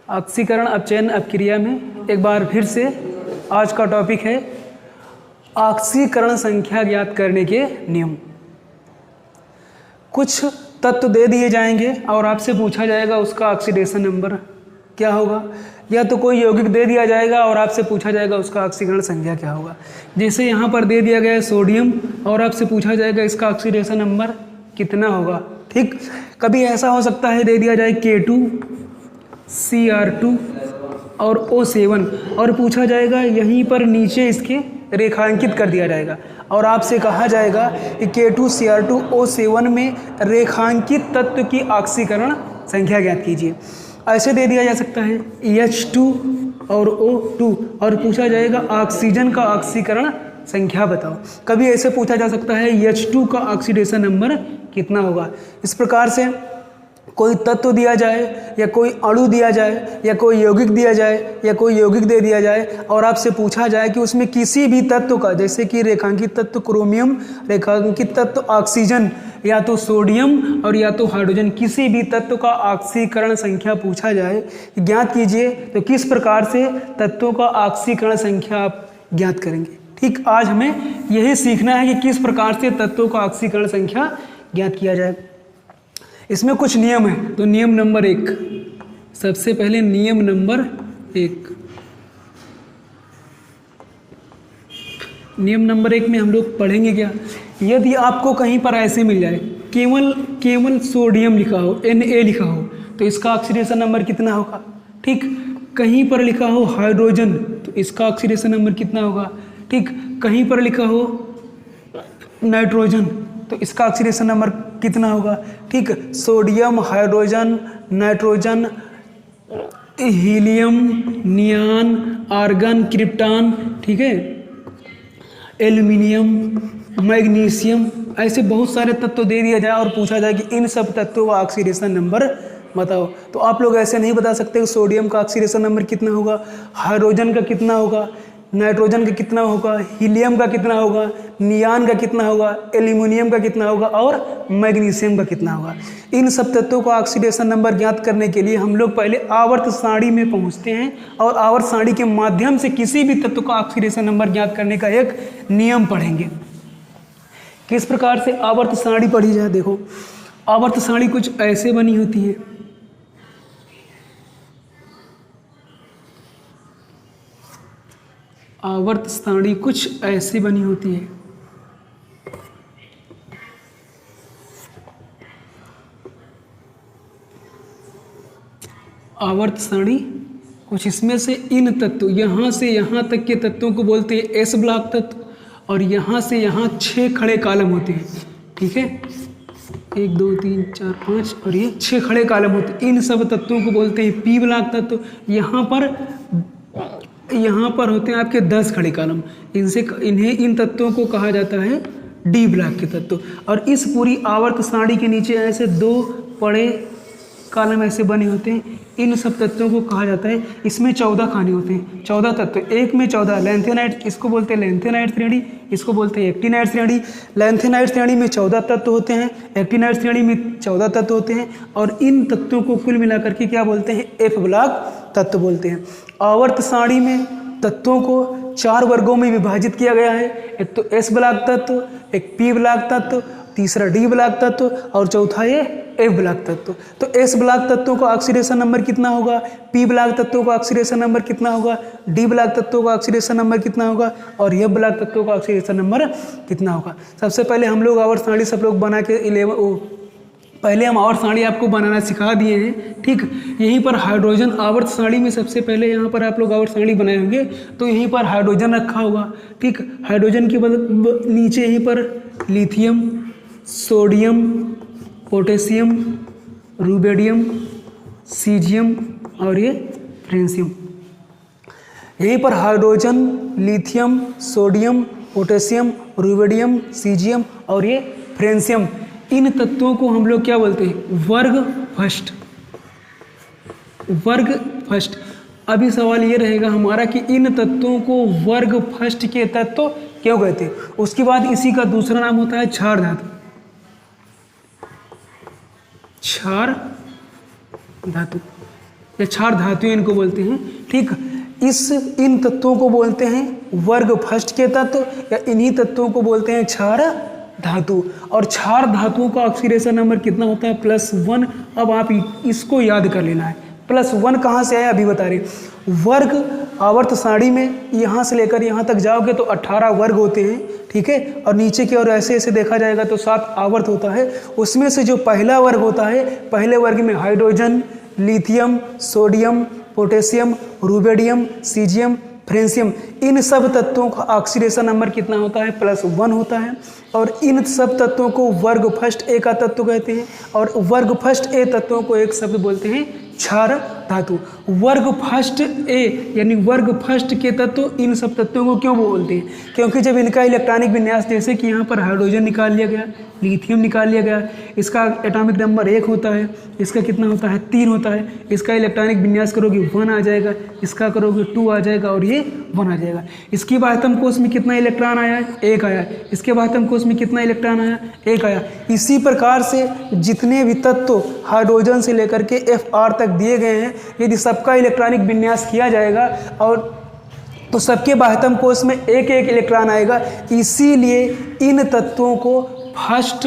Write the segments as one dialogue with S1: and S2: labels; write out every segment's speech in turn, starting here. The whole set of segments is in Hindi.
S1: ऑक्सीकरण अपचयन अपक्रिया में एक बार फिर से आज का टॉपिक है ऑक्सीकरण संख्या ज्ञात करने के नियम। कुछ तत्व दे दिए जाएंगे और आपसे पूछा जाएगा उसका ऑक्सीडेशन नंबर क्या होगा, या तो कोई यौगिक दे दिया जाएगा और आपसे पूछा जाएगा उसका ऑक्सीकरण संख्या क्या होगा। जैसे यहाँ पर दे दिया गया है सोडियम और आपसे पूछा जाएगा इसका ऑक्सीडेशन नंबर कितना होगा। ठीक, कभी ऐसा हो सकता है दे दिया जाए K2 Cr2 और O7 और पूछा जाएगा यहीं पर नीचे इसके रेखांकित कर दिया जाएगा और आपसे कहा जाएगा कि K2 Cr2 O7 में रेखांकित तत्व की ऑक्सीकरण संख्या ज्ञात कीजिए। ऐसे दे दिया जा सकता है H2 और O2 और पूछा जाएगा ऑक्सीजन का ऑक्सीकरण संख्या बताओ। कभी ऐसे पूछा जा सकता है H2 का ऑक्सीडेशन नंबर कितना होगा। इस प्रकार से कोई तत्व दिया जाए या कोई अणु दिया जाए या कोई यौगिक दिया जाए या कोई यौगिक दे दिया जाए और आपसे पूछा जाए कि उसमें किसी भी तत्व का, जैसे कि रेखांकित तत्व क्रोमियम, रेखांकित तत्व ऑक्सीजन, या तो सोडियम और या तो हाइड्रोजन, किसी भी तत्व का ऑक्सीकरण संख्या पूछा जाए ज्ञात कीजिए, तो किस प्रकार से तत्वों का ऑक्सीकरण संख्या आप ज्ञात करेंगे। ठीक, आज हमें यही सीखना है कि किस प्रकार से तत्वों का ऑक्सीकरण संख्या ज्ञात किया जाए। इसमें कुछ नियम है, तो नियम नंबर 1, सबसे पहले नियम नंबर 1, नियम नंबर 1 में हम लोग पढ़ेंगे क्या। यदि आपको कहीं पर ऐसे मिल जाए केवल सोडियम लिखा हो, Na लिखा हो, तो इसका ऑक्सीडेशन नंबर कितना होगा। ठीक, कहीं पर लिखा हो हाइड्रोजन तो इसका ऑक्सीडेशन नंबर कितना होगा। ठीक, कहीं पर लिखा हो नाइट्रोजन तो इसका ऑक्सीडेशन नंबर कितना होगा। ठीक, sodium, hydrogen, nitrogen, helium, neon, argon, krypton, ठीक है, एल्युमिनियम, मैग्नीशियम, ऐसे बहुत सारे तत्व दे दिया जाए और पूछा जाए कि इन सब तत्वों का ऑक्सीडेशन नंबर बताओ, तो आप लोग ऐसे नहीं बता सकते कि सोडियम का ऑक्सीडेशन नंबर कितना होगा, हाइड्रोजन का कितना होगा, नाइट्रोजन का कितना होगा, हीलियम का कितना होगा, नियान का कितना होगा, एल्युमिनियम का कितना होगा और मैग्नीशियम का कितना होगा। इन सब तत्वों का ऑक्सीडेशन नंबर ज्ञात करने के लिए हम लोग पहले आवर्त सारणी में पहुंचते हैं और आवर्त सारणी के माध्यम से किसी भी तत्व का ऑक्सीडेशन नंबर ज्ञात करने का एक नियम पढ़ेंगे। किस प्रकार से आवर्त सारणी पढ़ी जाए, देखो आवर्त सारणी कुछ ऐसे बनी होती है। आवर्त सारणी कुछ ऐसी बनी होती है। आवर्त सारणी कुछ इसमें से इन तत्व, यहाँ से यहाँ तक के तत्वों को बोलते हैं एस ब्लॉक तत्व और यहाँ से यहाँ 6 खड़े कॉलम होते हैं। ठीक है, 1 2 3 4 5 और ये 6 खड़े कॉलम होते हैं। इन सब तत्वों को बोलते हैं पी ब्लॉक तत्व। यहाँ पर होते हैं आपके 10 खड़े कॉलम, इन तत्वों को कहा जाता है डी ब्लॉक के तत्व। और इस पूरी आवर्त सारणी के नीचे ऐसे 2 बड़े कॉलम ऐसे बने होते हैं, इन सब तत्वों को कहा जाता है। इसमें 14 खाने होते हैं, 14 तत्व, एक में 14 लैंथेनाइड, इसको बोलते हैं लैंथेनाइड श्रेणी, इसको बोलते हैं एक्टिनाइड श्रेणी। लैंथेनाइड श्रेणी में 14 तत्व होते हैं, एक्टिनाइड श्रेणी में 14 तत्व होते हैं और इन तत्वों को कुल मिलाकर के क्या बोलते हैं, एफ ब्लॉक तत्व बोलते हैं। आवर्त सारणी में तत्वों को 4 वर्गों में विभाजित किया गया है, एक तो एस ब्लॉक तत्व, एक पी ब्लॉक तत्व, तीसरा डी ब्लॉक तत्व और चौथा ये एफ ब्लॉक तत्व। तो एस ब्लॉक तत्वों का ऑक्सीडेशन नंबर कितना होगा, पी ब्लॉक तत्वों का ऑक्सीडेशन नंबर कितना होगा, डी ब्लॉक तत्वों का ऑक्सीडेशन नंबर कितना होगा और एफ ब्लॉक तत्वों का ऑक्सीडेशन नंबर कितना होगा। सबसे पहले हम लोग आवर्त सारणी सब लोग बना के पहले हम आवर्त सारणी आपको बनाना सिखा दिए हैं। ठीक, यहीं पर हाइड्रोजन आवर्त सारणी में सबसे पहले यहाँ पर आप लोग आवर्त सारणी बनाए होंगे तो यहीं पर हाइड्रोजन रखा होगा। ठीक, हाइड्रोजन के बाद नीचे यहीं पर lithium, sodium, potassium, rubidium, caesium और ये फ्रेंशियम। यहीं पर hydrogen, lithium, sodium, potassium, rubidium, caesium और ये फ्रेंशियम, इन तत्वों को हम लोग क्या बोलते हैं, वर्ग फर्स्ट। वर्ग फर्स्ट। अभी सवाल ये रहेगा हमारा कि इन तत्वों को वर्ग फर्स्ट के तत्व क्यों कहते हैं। उसके बाद इसी का दूसरा नाम होता है क्षार धातु। क्षार धातु। या क्षार धातुएं इनको बोलते हैं। ठीक, इन तत्वों को बोलते हैं वर्ग फर्स्ट के तत्व, या इन्हीं तत्वों को बोलते हैं क्षार धातु। और क्षार धातुओं का ऑक्सीडेशन नंबर कितना होता है? +1। अब आप इसको याद कर लेना है। +1 कहाँ से आया अभी बता रहे। वर्ग आवर्त सारणी में यहाँ से लेकर यहाँ तक जाओगे तो 18 वर्ग होते हैं। ठीक है, और नीचे की ओर ऐसे ऐसे देखा जाएगा तो 7 आवर्त होता है। उसमें से जो पहला वर्ग होता है, पहले वर्ग में hydrogen, lithium, sodium, potassium, rubidium, caesium, francium, इन सब तत्वों का ऑक्सीडेशन नंबर कितना होता है? +1 होता है। और इन सब तत्वों को वर्ग फर्स्ट ए का तत्व कहते हैं, और वर्ग फर्स्ट ए तत्वों को एक शब्द बोलते हैं क्षार धातु। वर्ग फर्स्ट ए यानी वर्ग फर्स्ट के तत्व इन सब तत्वों को क्यों बोलते हैं? क्योंकि जब इनका इलेक्ट्रॉनिक विन्यास, जैसे कि यहाँ पर हाइड्रोजन निकाल लिया गया, लिथियम निकाल लिया गया, इसका एटॉमिक नंबर 1 होता है, इसका कितना होता है? 3 होता है। इसका इलेक्ट्रॉनिक विन्यास करोगे 1 आ जाएगा, इसका करोगे 2 आ जाएगा, और ये 1 आ जाएगा। इसकी बाह्यतम कोश में कितना इलेक्ट्रॉन आया है? 1 आया। इसके बाह्यतम कोश में कितना इलेक्ट्रॉन आया? 1 आया। इसी प्रकार से जितने भी तत्व हाइड्रोजन से लेकर के Fr तक दिए गए हैं, यदि सबका इलेक्ट्रॉनिक विन्यास किया जाएगा और तो सबके बाह्यतम कोश में एक एक इलेक्ट्रॉन आएगा। इसीलिए इन तत्वों को फर्स्ट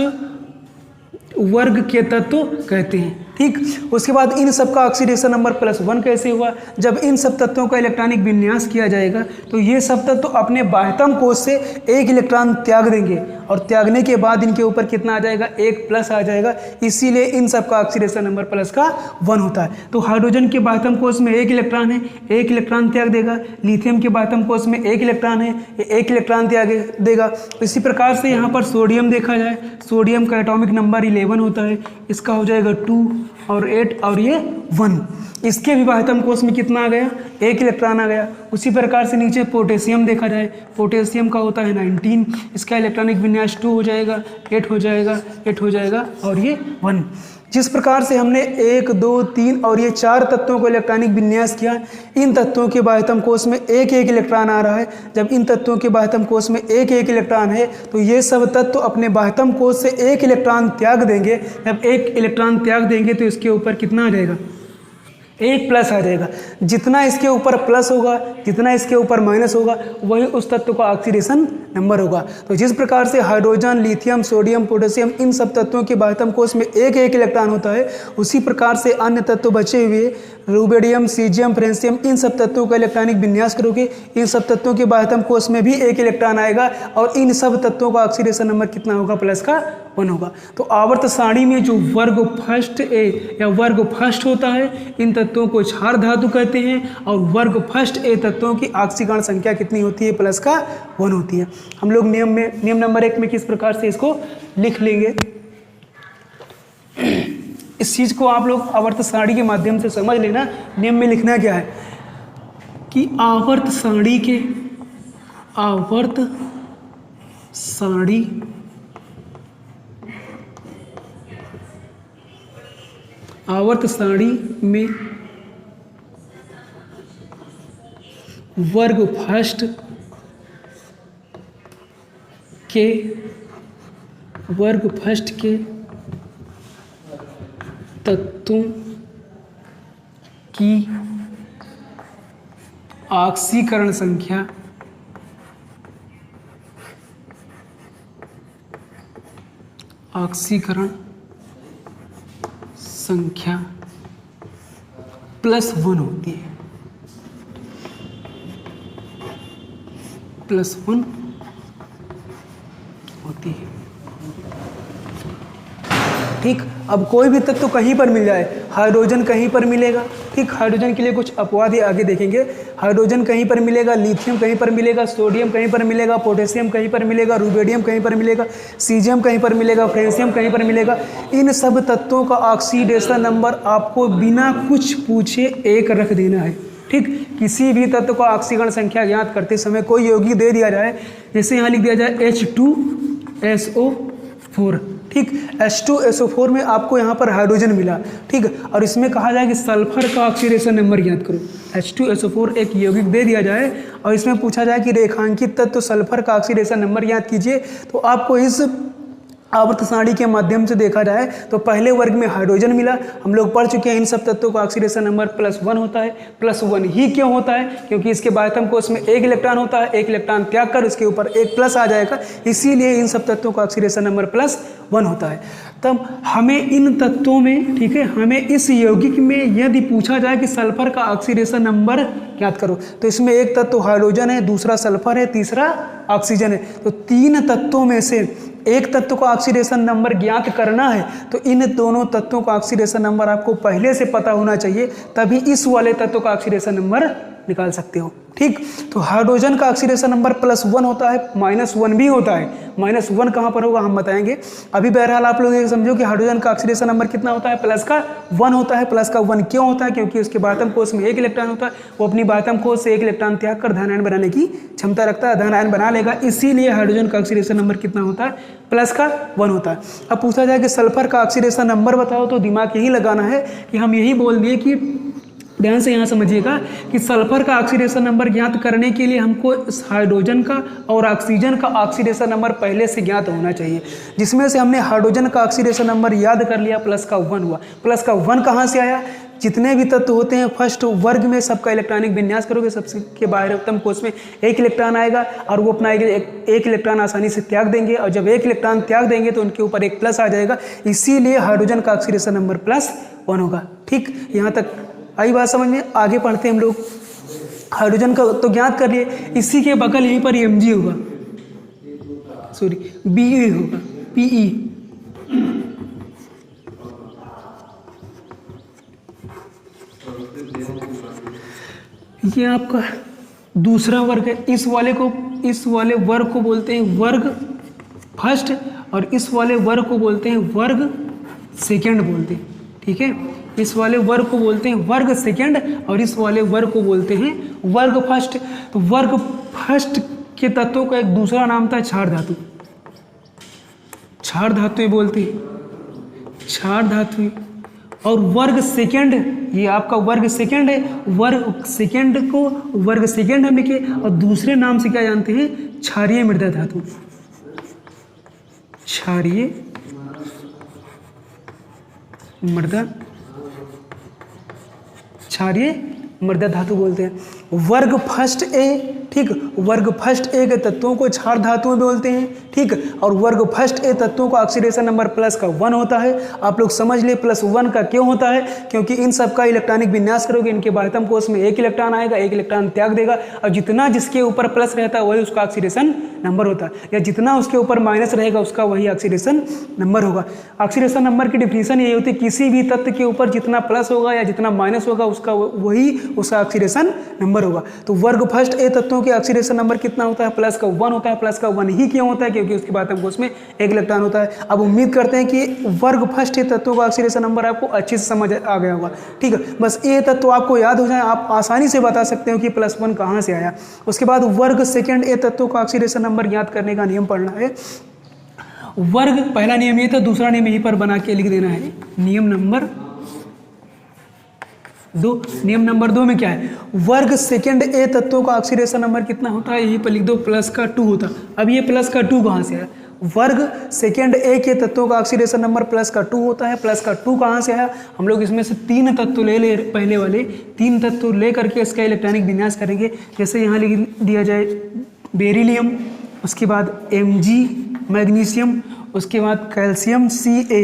S1: वर्ग के तत्व कहते हैं। ठीक, उसके बाद इन सब का ऑक्सीडेशन नंबर +1 कैसे हुआ? जब इन सब तत्वों का इलेक्ट्रॉनिक विन्यास किया जाएगा तो ये सब तत्व अपने बाह्यतम कोश से एक इलेक्ट्रॉन त्याग देंगे, और त्यागने के बाद इनके ऊपर कितना आ जाएगा? 1+ आ जाएगा। इसीलिए इन सब का ऑक्सीडेशन नंबर +1 होता है। तो हाइड्रोजन के बाह्यतम कोश में 1 इलेक्ट्रॉन है, 1 इलेक्ट्रॉन त्याग देगा। लिथियम के बाह्यतम कोश में 1 इलेक्ट्रॉन है, 1 इलेक्ट्रॉन त्याग देगा। इसी प्रकार से यहाँ पर सोडियम देखा जाए, सोडियम का एटॉमिक नंबर 11 होता है, इसका हो जाएगा 2 और 8 और ये 1। इसके भी बाह्यतम कोश में कितना आ गया? 1 इलेक्ट्रॉन आ गया। उसी प्रकार से नीचे पोटेशियम देखा जाए, पोटेशियम का होता है 19, इसका इलेक्ट्रॉनिक विन्यास 2 हो जाएगा, 8 हो जाएगा, 8 हो जाएगा, और ये 1। जिस प्रकार से हमने 1, 2, 3 और ये 4 तत्वों को इलेक्ट्रॉनिक विन्यास किया, इन तत्वों के बाह्यतम कोश में एक एक इलेक्ट्रॉन आ रहा है। जब इन तत्वों के बाह्यतम कोश में एक एक इलेक्ट्रॉन है तो ये सब तत्व अपने बाह्यतम कोश से 1 इलेक्ट्रॉन त्याग देंगे। जब 1 इलेक्ट्रॉन त्याग देंगे तो इसके ऊपर कितना आ जाएगा? 1+ आ जाएगा। जितना इसके ऊपर प्लस होगा, जितना इसके ऊपर माइनस होगा, वही उस तत्व का ऑक्सीडेशन नंबर होगा। तो जिस प्रकार से हाइड्रोजन, लिथियम, सोडियम, पोटेशियम, इन सब तत्वों के बाह्यतम कोश में एक एक इलेक्ट्रॉन होता है, उसी प्रकार से अन्य तत्व बचे हुए रुबिडियम, सीजियम, फ्रेंशियम, इन सब तत्वों का इलेक्ट्रॉनिक विन्यास करोगे, इन सब तत्वों के बाह्यतम कोश में भी 1 इलेक्ट्रॉन आएगा, और इन सब तत्वों का ऑक्सीडेशन नंबर कितना होगा? +1 होगा। तो आवर्त सारणी में जो वर्ग फर्स्ट ए या वर्ग फर्स्ट होता है, इन तत्वों को क्षार धातु कहते हैं, और वर्ग फर्स्ट ए तत्वों की ऑक्सीकरण संख्या कितनी होती है? +1 होती है। हम लोग नियम नंबर 1 में किस प्रकार से इसको लिख लेंगे, इस चीज़ को आप लोग आवर्त सारणी के माध्यम से समझ लेना। नियम में लिखना क्या है कि आवर्त सारणी में वर्ग फर्स्ट के तत्वों की ऑक्सीकरण संख्या +1 होती है। +1 होती है। ठीक, अब कोई भी तत्व कहीं पर मिल जाए, हाइड्रोजन कहीं पर मिलेगा। ठीक, हाइड्रोजन के लिए कुछ अपवाद आगे देखेंगे। हाइड्रोजन कहीं पर मिलेगा, लिथियम कहीं पर मिलेगा, सोडियम कहीं पर मिलेगा, पोटेशियम कहीं पर मिलेगा, रुबिडियम कहीं पर मिलेगा, सीजियम कहीं पर मिलेगा, फ्रेंशियम कहीं पर मिलेगा। इन सब तत्वों का ऑक्सीडेशन नंबर आपको बिना कुछ पूछे 1 रख देना है। ठीक, किसी भी तत्व का ऑक्सीकरण संख्या ज्ञात करते समय कोई यौगिक दे दिया जाए, जैसे यहाँ लिख दिया जाए H2SO4। ठीक, H2SO4 में आपको यहाँ पर हाइड्रोजन मिला। ठीक, और इसमें कहा जाए कि सल्फर का ऑक्सीडेशन नंबर ज्ञात करो। H2SO4 एक यौगिक दे दिया जाए और इसमें पूछा जाए कि रेखांकित तत्व सल्फर का ऑक्सीडेशन नंबर ज्ञात कीजिए, तो आपको इस आवर्त सारणी के माध्यम से देखा जाए तो पहले वर्ग में हाइड्रोजन मिला, हम लोग पढ़ चुके हैं इन सब तत्वों का ऑक्सीडेशन नंबर +1 होता है। +1 ही क्यों होता है? क्योंकि इसके बाह्यतम कोश में एक इलेक्ट्रॉन होता है, एक इलेक्ट्रॉन त्याग कर उसके ऊपर एक प्लस आ जाएगा, इसीलिए इन सब तत्वों का ऑक्सीडेशन नंबर +1 होता है। तब हमें इन तत्वों में, ठीक है, हमें इस यौगिक में यदि पूछा जाए कि सल्फर का ऑक्सीडेशन नंबर ज्ञात करो, तो इसमें एक तत्व हाइड्रोजन है, दूसरा सल्फर है, तीसरा ऑक्सीजन है। तो तीन तत्वों में से एक तत्व का ऑक्सीडेशन नंबर ज्ञात करना है तो इन दोनों तत्वों का ऑक्सीडेशन नंबर आपको पहले से पता होना चाहिए, तभी इस वाले तत्व का ऑक्सीडेशन नंबर निकाल सकते हो। ठीक, तो हाइड्रोजन का ऑक्सीडेशन नंबर +1 होता है, -1 भी होता है। -1 कहाँ पर होगा हम बताएंगे। अभी बहरहाल आप लोग ये समझो कि हाइड्रोजन का ऑक्सीडेशन नंबर कितना होता है? +1 होता है। +1 क्यों होता है? क्योंकि उसके बाह्यतम कोश में एक इलेक्ट्रॉन होता है, वो अपनी बाह्यतम कोश से एक इलेक्ट्रॉन त्याग कर धन आयन बनाने की क्षमता रखता है, धन आयन बना लेगा, इसीलिए हाइड्रोजन का ऑक्सीडेशन नंबर कितना होता है? +1 होता है। अब पूछा जाए कि सल्फर का ऑक्सीडेशन नंबर बताओ, तो दिमाग यही लगाना है कि हम यही बोल दिए कि ध्यान से यहाँ समझिएगा कि सल्फर का ऑक्सीडेशन नंबर ज्ञात करने के लिए हमको हाइड्रोजन का और ऑक्सीजन का ऑक्सीडेशन नंबर पहले से ज्ञात होना चाहिए, जिसमें से हमने हाइड्रोजन का ऑक्सीडेशन नंबर याद कर लिया, +1 हुआ। +1 कहाँ से आया? जितने भी तत्व होते हैं फर्स्ट वर्ग में सबका इलेक्ट्रॉनिक विन्यास करोगे, सबके बाह्यतम कोश में एक इलेक्ट्रॉन आएगा और वो अपना एक इलेक्ट्रॉन आसानी से त्याग देंगे, और जब एक इलेक्ट्रॉन त्याग देंगे तो उनके ऊपर एक प्लस आ जाएगा, इसीलिए हाइड्रोजन का ऑक्सीडेशन नंबर +1 होगा। ठीक, यहाँ तक आई बात समझ में? आगे पढ़ते हैं हम लोग। हाइड्रोजन का तो ज्ञात कर लिए, इसी के बगल यहीं पर Mg होगा, सॉरी Be होगा, Pe। ये आपका दूसरा वर्ग है। इस वाले वर्ग को बोलते हैं वर्ग फर्स्ट, और इस वाले वर्ग को बोलते हैं वर्ग सेकेंड बोलते हैं। ठीक है, इस वाले वर्ग को बोलते हैं वर्ग सेकेंड और इस वाले वर्ग को बोलते हैं वर्ग फर्स्ट। तो वर्ग फर्स्ट के तत्वों का एक दूसरा नाम था क्षार धातु। क्षार धातुएं बोलते हैं, क्षार धातुएं। और वर्ग सेकेंड, ये आपका वर्ग सेकेंड है, वर्ग सेकेंड को वर्ग सेकेंड हम लिखे, और दूसरे नाम से क्या जानते हैं? क्षारीय मृदा धातु। क्षारीय मृदा, क्षारीय मृदा धातु बोलते हैं। वर्ग फर्स्ट ए, ठीक, वर्ग फर्स्ट ए के तत्वों को क्षार धातुएं बोलते हैं। ठीक, और वर्ग फर्स्ट ए तत्वों का ऑक्सीडेशन नंबर +1 होता है। आप लोग समझ लिए +1 का क्यों होता है? क्योंकि इन सब का इलेक्ट्रॉनिक विन्यास करोगे, इनके बाह्यतम कोश में एक इलेक्ट्रॉन आएगा, एक इलेक्ट्रॉन त्याग देगा, और जितना जिसके ऊपर प्लस रहता है वही उसका ऑक्सीडेशन नंबर होता है, या जितना उसके ऊपर माइनस रहेगा उसका वही ऑक्सीडेशन नंबर होगा। ऑक्सीडेशन नंबर की डिफिनीशन यही होती है, किसी भी तत्व के ऊपर जितना प्लस होगा या जितना माइनस होगा उसका वही उसका ऑक्सीडेशन नंबर होगा। तो वर्ग फर्स्ट ए तत्वों के ऑक्सीडेशन नंबर कितना होता है? +1 होता है। +1 ही क्यों होता है? क्योंकि उसके बाह्यतम कोश में एक इलेक्ट्रॉन होता है। अब उम्मीद करते हैं कि वर्ग फर्स्ट ए तत्वों का ऑक्सीडेशन नंबर आपको अच्छे से समझ आ गया होगा। ठीक है, बस ए तत्व आपको याद हो जाए, आप आसानी से बता सकते हो कि +1 कहाँ से आया। उसके बाद वर्ग सेकेंड ए तत्वों का ऑक्सीडेशन नंबर ज्ञात करने का नियम पढ़ना है। वर्ग पहला नियम ये था, दूसरा नियम यहीं पर बना के लिख देना है, नियम नंबर 2। नियम नंबर 2 में क्या है? वर्ग सेकेंड ए तत्वों का ऑक्सीडेशन नंबर कितना होता है? यहीं पर लिख दो, +2 होता। अब ये +2 कहाँ से आया? वर्ग सेकेंड ए के तत्वों का ऑक्सीडेशन नंबर +2 होता है। +2 कहाँ से आया? हम लोग इसमें से 3 तत्व ले पहले वाले 3 तत्व ले करके इसका इलेक्ट्रॉनिक विन्यास करेंगे। जैसे यहाँ लिख दिया जाए बेरिलियम, उसके बाद Mg मैग्नीशियम, उसके बाद कैल्शियम Ca,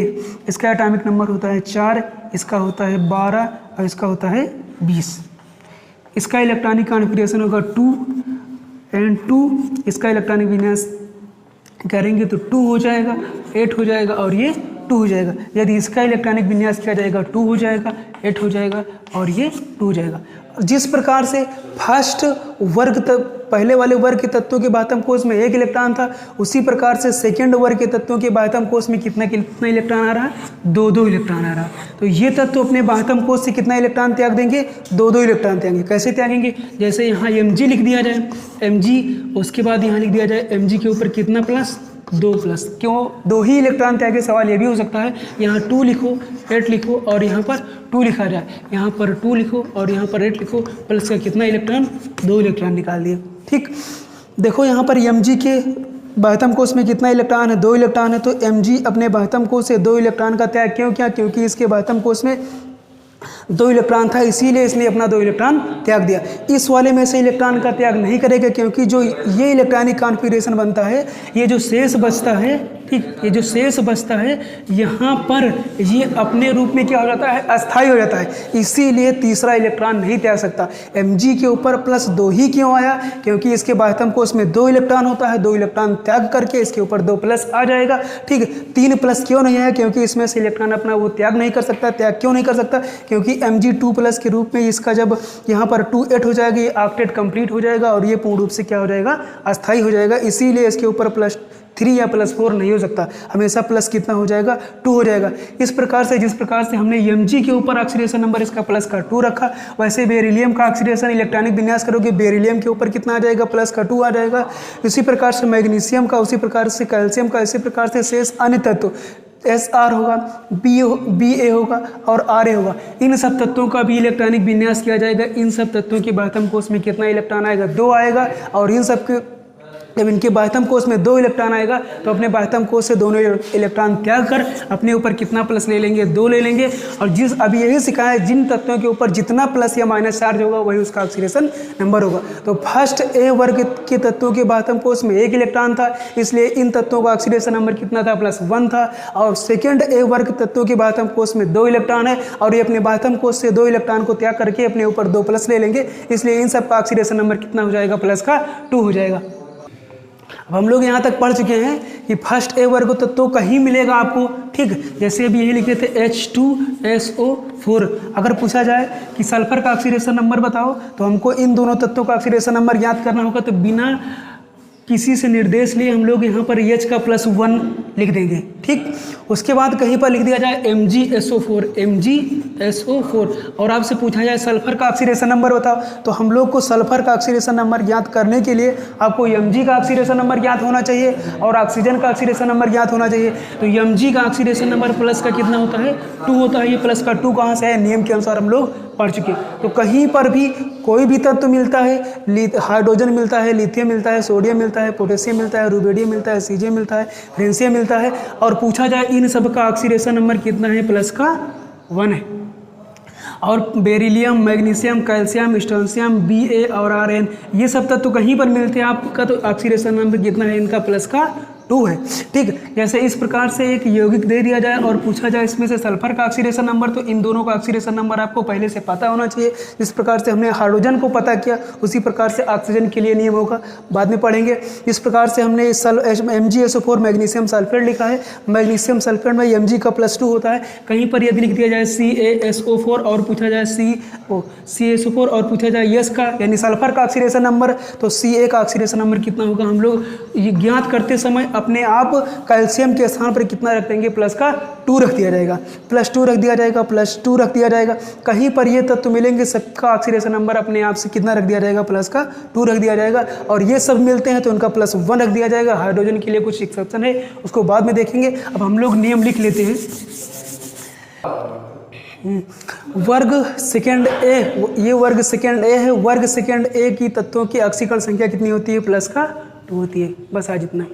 S1: इसका एटॉमिक नंबर होता है 4, इसका होता है 12 और इसका होता है 20। इसका इलेक्ट्रॉनिक कॉन्फिगरेशन होगा 2n2, इसका इलेक्ट्रॉनिक विन्यास करेंगे तो 2 हो जाएगा, 8 हो जाएगा और ये 2 हो जाएगा। यदि इसका इलेक्ट्रॉनिक विन्यास किया जाएगा 2 हो जाएगा, 8 हो जाएगा और ये 2 हो जाएगा। जिस प्रकार से फर्स्ट वर्ग पहले वाले वर्ग के तत्वों के बाह्यतम कोश में एक इलेक्ट्रॉन था, उसी प्रकार से सेकेंड वर्ग के तत्वों के बाह्यतम कोश में कितना इलेक्ट्रॉन आ रहा है? 2-2 इलेक्ट्रॉन आ रहा है। तो ये तत्व अपने बाह्यतम कोश से कितना इलेक्ट्रॉन त्याग देंगे? 2-2 इलेक्ट्रॉन त्यागेंगे। कैसे त्यागेंगे? जैसे यहाँ Mg लिख दिया जाए, Mg, उसके बाद यहाँ लिख दिया जाए Mg के ऊपर कितना प्लस? 2 प्लस। क्यों 2 ही इलेक्ट्रॉन त्यागे? सवाल ये भी हो सकता है, यहाँ 2 लिखो, 8 लिखो और यहाँ पर 2 लिखा जाए, यहाँ पर 2 लिखो और यहाँ पर 8 लिखो, प्लस का कितना इलेक्ट्रॉन? 2 इलेक्ट्रॉन निकाल दिए। ठीक, देखो यहाँ पर Mg के बाह्यतम कोश में कितना इलेक्ट्रॉन है, 2 इलेक्ट्रॉन है। तो Mg अपने बाह्यतम कोश से 2 इलेक्ट्रॉन का त्याग क्यों किया, क्योंकि इसके बाह्यतम कोश में 2 इलेक्ट्रॉन था, इसीलिए इसने अपना 2 इलेक्ट्रॉन त्याग दिया। इस वाले में से इलेक्ट्रॉन का त्याग नहीं करेगा, क्योंकि जो ये इलेक्ट्रॉनिक कॉन्फ़िगरेशन बनता है, ये जो शेष बचता है, ठीक, ये जो शेष बचता है यहाँ पर ये अपने रूप में क्या हो जाता है, अस्थायी हो जाता है, इसीलिए तीसरा इलेक्ट्रॉन नहीं त्याग सकता। Mg के ऊपर +2 ही क्यों आया, क्योंकि इसके बाह्यतम कोश में 2 इलेक्ट्रॉन होता है, 2 इलेक्ट्रॉन त्याग करके इसके ऊपर 2 प्लस आ जाएगा। ठीक, 3 प्लस क्यों नहीं आया, क्योंकि इसमें से इलेक्ट्रॉन अपना वो त्याग नहीं कर सकता। त्याग क्यों नहीं कर सकता, क्योंकि Mg 2+ के रूप में इसका जब यहाँ पर 2 8 हो जाएगा, ये ऑक्टेट कंप्लीट हो जाएगा और ये पूर्ण रूप से क्या हो जाएगा, अस्थायी हो जाएगा। इसीलिए इसके ऊपर +3 या +4 नहीं हो सकता, हमेशा प्लस कितना हो जाएगा, 2 हो जाएगा। इस प्रकार से जिस प्रकार से हमने Mg के ऊपर ऑक्सीडेशन नंबर इसका प्लस का 2 रखा, वैसे बेरिलियम का ऑक्सीडेशन इलेक्ट्रॉनिक विन्यास करोगे, बेरिलियम के ऊपर कितना आ जाएगा, प्लस का 2 आ जाएगा। इसी प्रकार से मैग्नीशियम का, उसी प्रकार से कैल्शियम का, इसी प्रकार से शेष अन्य तत्व Sr होगा, Ba होगा और Ra होगा, इन सब तत्वों का भी इलेक्ट्रॉनिक विन्यास किया जाएगा। इन सब तत्वों के बाह्यतम कोश में कितना इलेक्ट्रॉन आएगा, 2 आएगा। और इन सब के जब इनके बाह्यतम कोश में 2 इलेक्ट्रॉन आएगा तो अपने बाह्यतम कोश से दोनों इलेक्ट्रॉन त्याग कर अपने ऊपर कितना प्लस ले लेंगे, 2 ले लेंगे। और जिस अभी यही सिखाया है, जिन तत्वों के ऊपर जितना प्लस या माइनस चार्ज होगा वही उसका ऑक्सीडेशन नंबर होगा। तो फर्स्ट ए वर्ग के तत्वों के बाह्यतम कोश में 1 इलेक्ट्रॉन था, इसलिए इन तत्वों का ऑक्सीडेशन नंबर कितना था, +1 था। और सेकेंड ए वर्ग तत्वों के बाह्यतम कोश में 2 इलेक्ट्रॉन है और ये अपने बाह्यतम कोश से 2 इलेक्ट्रॉन को त्याग करके अपने ऊपर 2 प्लस ले लेंगे, इसलिए इन सब का ऑक्सीडेशन नंबर कितना हो जाएगा, प्लस का 2 हो जाएगा। अब हम लोग यहाँ तक पढ़ चुके हैं कि फर्स्ट ए वर्ग तत्व कहीं मिलेगा आपको, ठीक। जैसे अभी यही लिखे थे H2SO4। अगर पूछा जाए कि सल्फर का ऑक्सीडेशन नंबर बताओ तो हमको इन दोनों तत्वों का ऑक्सीडेशन नंबर याद करना होगा। तो बिना किसी से निर्देश लिए हम लोग यहाँ पर H का +1 लिख देंगे, ठीक। उसके बाद कहीं पर लिख दिया जाए MgSO4, MgSO4। और आपसे पूछा जाए सल्फर का ऑक्सीडेशन नंबर बताओ, तो हम लोग को सल्फर का ऑक्सीडेशन नंबर याद करने के लिए आपको Mg का ऑक्सीडेशन नंबर याद होना चाहिए और ऑक्सीजन का ऑक्सीडेशन नंबर याद होना चाहिए। तो Mg का ऑक्सीडेशन नंबर प्लस का कितना होता है, 2 होता है। ये प्लस का 2 कहाँ से है, नियम के अनुसार हम लोग पढ़ चुके। तो कहीं पर भी कोई भी तत्व मिलता है, हाइड्रोजन मिलता है, लिथियम मिलता है, सोडियम मिलता है, पोटेशियम मिलता है, रुबिडियम मिलता है, सीजियम मिलता है, फ्रेंशियम मिलता है, और पूछा जाए इन सब का ऑक्सीडेशन नंबर कितना है, प्लस का 1 है। और beryllium, magnesium, calcium, strontium, Ba और Rn ये सब तत्व कहीं पर मिलते हैं आपका, तो ऑक्सीडेशन नंबर कितना है इनका, प्लस का 2 है, ठीक। जैसे इस प्रकार से एक यौगिक दे दिया जाए और पूछा जाए इसमें से सल्फर का ऑक्सीडेशन नंबर, तो इन दोनों का ऑक्सीडेशन नंबर आपको पहले से पता होना चाहिए। जिस प्रकार से हमने हाइड्रोजन को पता किया उसी प्रकार से ऑक्सीजन के लिए नियम होगा, बाद में पढ़ेंगे। इस प्रकार से हमने MgSO4 मैग्नीशियम सल्फेट लिखा है। मैग्नीशियम सल्फेट में Mg का +2 होता है। कहीं पर यदि लिख दिया जाए CaSO4 और पूछा जाए CaSO4 और पूछा जाए यस का यानी सल्फर का ऑक्सीडेशन नंबर, तो Ca का ऑक्सीडेशन नंबर कितना होगा, हम लोग ये ज्ञात करते समय अपने आप कैल्शियम के स्थान पर कितना रख देंगे, प्लस का 2 रख दिया जाएगा, +2 रख दिया जाएगा, +2 रख दिया जाएगा। कहीं पर ये तत्व मिलेंगे सबका ऑक्सीडेशन नंबर अपने आप से कितना रख दिया जाएगा, प्लस का 2 रख दिया जाएगा। और ये सब मिलते हैं तो उनका +1 रख दिया जाएगा। हाइड्रोजन के लिए कुछ एक्सेप्शन है, उसको बाद में देखेंगे। अब हम लोग नियम लिख लेते हैं। वर्ग सेकेंड ए, ये वर्ग सेकेंड ए है। वर्ग सेकेंड ए की तत्वों की ऑक्सीकरण संख्या कितनी होती है, प्लस का 2 होती है। बस आज इतना ही।